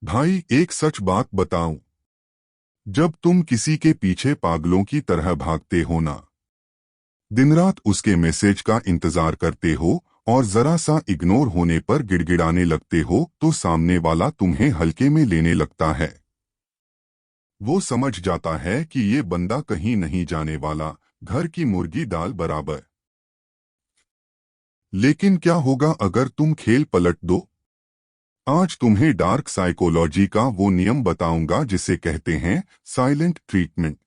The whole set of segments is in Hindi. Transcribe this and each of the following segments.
भाई एक सच बात बताऊं। जब तुम किसी के पीछे पागलों की तरह भागते हो ना, दिन रात उसके मैसेज का इंतजार करते हो और जरा सा इग्नोर होने पर गिड़गिड़ाने लगते हो, तो सामने वाला तुम्हें हल्के में लेने लगता है। वो समझ जाता है कि ये बंदा कहीं नहीं जाने वाला, घर की मुर्गी दाल बराबर। लेकिन क्या होगा अगर तुम खेल पलट दो? आज तुम्हें डार्क साइकोलॉजी का वो नियम बताऊंगा जिसे कहते हैं साइलेंट ट्रीटमेंट।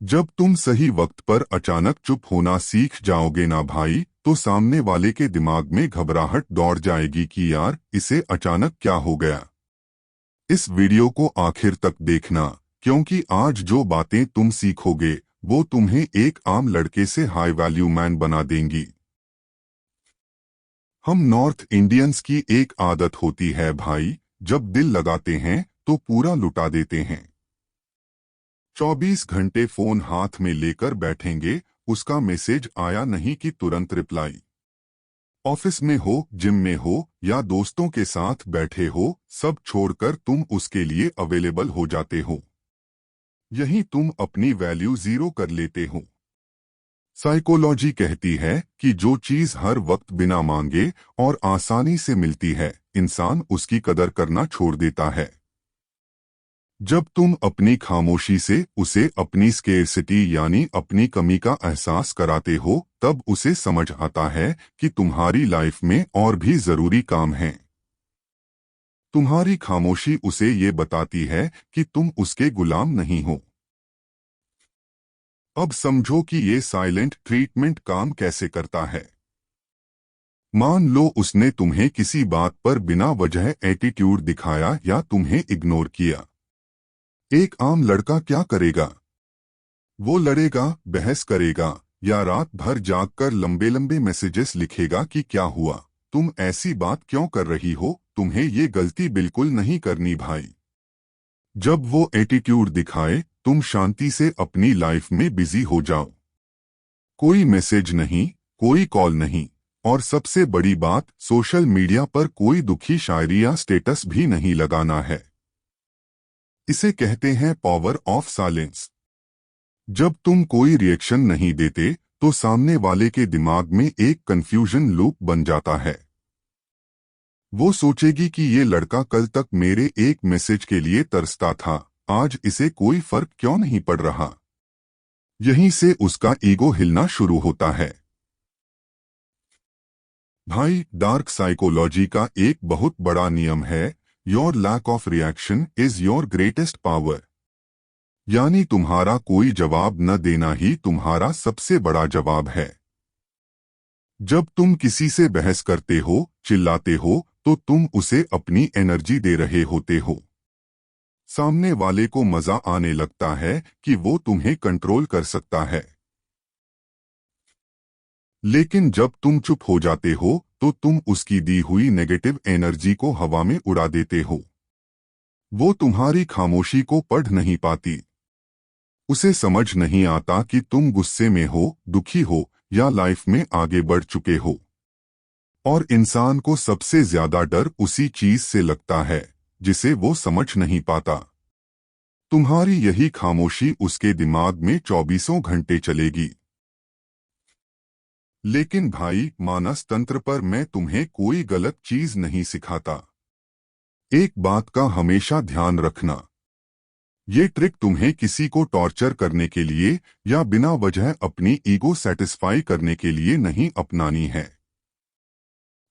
जब तुम सही वक्त पर अचानक चुप होना सीख जाओगे ना भाई, तो सामने वाले के दिमाग में घबराहट दौड़ जाएगी कि यार इसे अचानक क्या हो गया। इस वीडियो को आखिर तक देखना, क्योंकि आज जो बातें तुम सीखोगे वो तुम्हें एक आम लड़के से हाई वैल्यू मैन बना देंगी। हम नॉर्थ इंडियंस की एक आदत होती है भाई, जब दिल लगाते हैं तो पूरा लुटा देते हैं। 24 घंटे फोन हाथ में लेकर बैठेंगे, उसका मैसेज आया नहीं कि तुरंत रिप्लाई। ऑफिस में हो, जिम में हो या दोस्तों के साथ बैठे हो, सब छोड़कर तुम उसके लिए अवेलेबल हो जाते हो। यही तुम अपनी वैल्यू जीरो कर लेते हो। साइकोलॉजी कहती है कि जो चीज हर वक्त बिना मांगे और आसानी से मिलती है, इंसान उसकी कदर करना छोड़ देता है। जब तुम अपनी खामोशी से उसे अपनी स्केर्सिटी यानी अपनी कमी का एहसास कराते हो, तब उसे समझ आता है कि तुम्हारी लाइफ में और भी जरूरी काम हैं। तुम्हारी खामोशी उसे ये बताती है कि तुम उसके गुलाम नहीं हो। अब समझो कि ये साइलेंट ट्रीटमेंट काम कैसे करता है। मान लो उसने तुम्हें किसी बात पर बिना वजह एटीट्यूड दिखाया या तुम्हें इग्नोर किया। एक आम लड़का क्या करेगा? वो लड़ेगा, बहस करेगा या रात भर जागकर लंबे लंबे मैसेजेस लिखेगा कि क्या हुआ, तुम ऐसी बात क्यों कर रही हो, तुम्हें ये गलती बिल्कुल नहीं करनी भाई। जब वो एटीट्यूड दिखाए, तुम शांति से अपनी लाइफ में बिजी हो जाओ। कोई मैसेज नहीं, कोई कॉल नहीं, और सबसे बड़ी बात, सोशल मीडिया पर कोई दुखी शायरी या स्टेटस भी नहीं लगाना है। इसे कहते हैं पावर ऑफ साइलेंस। जब तुम कोई रिएक्शन नहीं देते, तो सामने वाले के दिमाग में एक कंफ्यूजन लूप बन जाता है। वो सोचेगी कि ये लड़का कल तक मेरे एक मैसेज के लिए तरसता था, आज इसे कोई फर्क क्यों नहीं पड़ रहा। यहीं से उसका ईगो हिलना शुरू होता है। भाई, डार्क साइकोलॉजी का एक बहुत बड़ा नियम है, your lack of reaction is your greatest power. यानी तुम्हारा कोई जवाब न देना ही तुम्हारा सबसे बड़ा जवाब है। जब तुम किसी से बहस करते हो, चिल्लाते हो, तो तुम उसे अपनी एनर्जी दे रहे होते हो। सामने वाले को मजा आने लगता है कि वो तुम्हें कंट्रोल कर सकता है। लेकिन जब तुम चुप हो जाते हो, तो तुम उसकी दी हुई नेगेटिव एनर्जी को हवा में उड़ा देते हो। वो तुम्हारी खामोशी को पढ़ नहीं पाती। उसे समझ नहीं आता कि तुम गुस्से में हो, दुखी हो या लाइफ में आगे बढ़ चुके हो। और इंसान को सबसे ज्यादा डर उसी चीज से लगता है जिसे वो समझ नहीं पाता। तुम्हारी यही खामोशी उसके दिमाग में 24 घंटे चलेगी। लेकिन भाई, मानस तंत्र पर मैं तुम्हें कोई गलत चीज नहीं सिखाता। एक बात का हमेशा ध्यान रखना, ये ट्रिक तुम्हें किसी को टॉर्चर करने के लिए या बिना वजह अपनी ईगो सेटिस्फाई करने के लिए नहीं अपनानी है।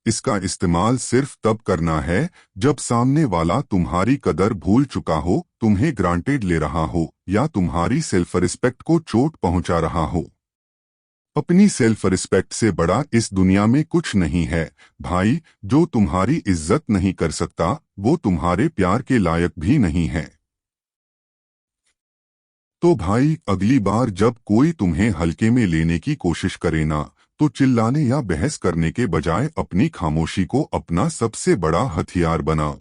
इसका इस्तेमाल सिर्फ तब करना है जब सामने वाला तुम्हारी कदर भूल चुका हो, तुम्हें ग्रांटेड ले रहा हो या तुम्हारी सेल्फ रिस्पेक्ट को चोट पहुंचा रहा हो। अपनी सेल्फ रिस्पेक्ट से बड़ा इस दुनिया में कुछ नहीं है भाई। जो तुम्हारी इज्जत नहीं कर सकता, वो तुम्हारे प्यार के लायक भी नहीं है। तो भाई, अगली बार जब कोई तुम्हें हल्के में लेने की कोशिश करे ना, तो चिल्लाने या बहस करने के बजाय अपनी खामोशी को अपना सबसे बड़ा हथियार बनाओ।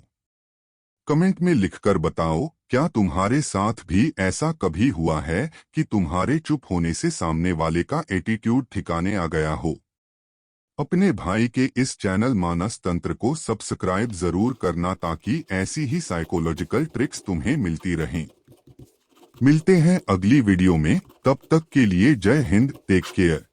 कमेंट में लिखकर बताओ, क्या तुम्हारे साथ भी ऐसा कभी हुआ है कि तुम्हारे चुप होने से सामने वाले का एटीट्यूड ठिकाने आ गया हो। अपने भाई के इस चैनल मानस तंत्र को सब्सक्राइब जरूर करना ताकि ऐसी ही साइकोलॉजिकल ट्रिक्स तुम्हें मिलती रहें। मिलते हैं अगली वीडियो में, तब तक के लिए जय हिंद, टेक केयर।